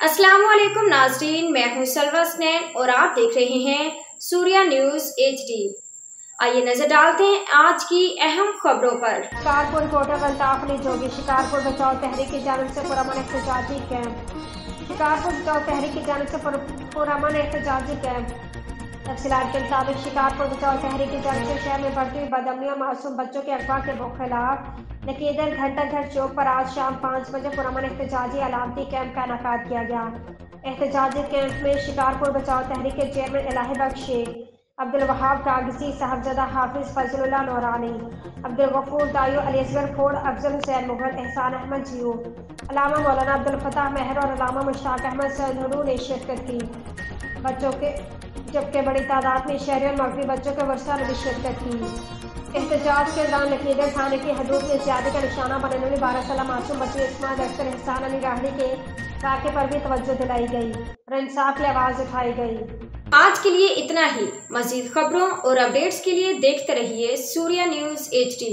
अस्सलाम वालेकुम नाज़रीन, मैं हूं सलवा स्नैन और आप देख रहे हैं सूर्या न्यूज़ HD। आइए नजर डालते हैं आज की अहम खबरों पर। शिकारपुर रिपोर्टर अल्ताफ अली जोगी। शिकारपुर बचाओ तहरीक की जानिब से पुरअमन एहतजाजी कैंप। शिकारपुर बचाओ तहरीक की जानिब से पुरअमन एहतजाजी कैंप। तफसीलात के मुताबिक शिकारपुर बचाओ तहरीक की जानिब से शहर में बढ़ती हुई बदअमनी और मासूम बच्चों के अगवा के खिलाफ नकीदर घंटा घर चौक पर आज शाम 5 बजे पुरअमन एहतजाजी अलामती कैंप का इनेकाद किया गया। एहतजाजी कैंप में शिकारपुर बचाओ तहरीक के चेयरमैन इलाही बख्श शेख, अब्दुल वहाब कागजी, साहबजादा हाफिज फजलुल्लाह नौरानी, अब्दुल गफूर दायू, अली असगर फोड़, अफजल हुसैन मुगल, एहसान अहमद जियो, अलामा मौलाना अब्दुल फताह मेहर और अलामा मुश्ताक अहमद सैयद ने शिरकत की। बच्चों के जबकि बड़ी तादाद में शहरी और मगरबी बच्चों के वर्षा ने भी शिरकत की। एहतजाज के दौरान नकीदर थाने की हदूद में ज्यादा का निशाना बनने वाली 12 साल मासूम बच्चे इस्माइल अख्तर एहसान अली राहड़ी के वाक़े पर भी तवज्जो दिलाई गई और इंसाफ की आवाज उठाई गई। आज के लिए इतना ही। मजीद खबरों और अपडेट्स के लिए देखते रहिए सूर्या न्यूज़ HD।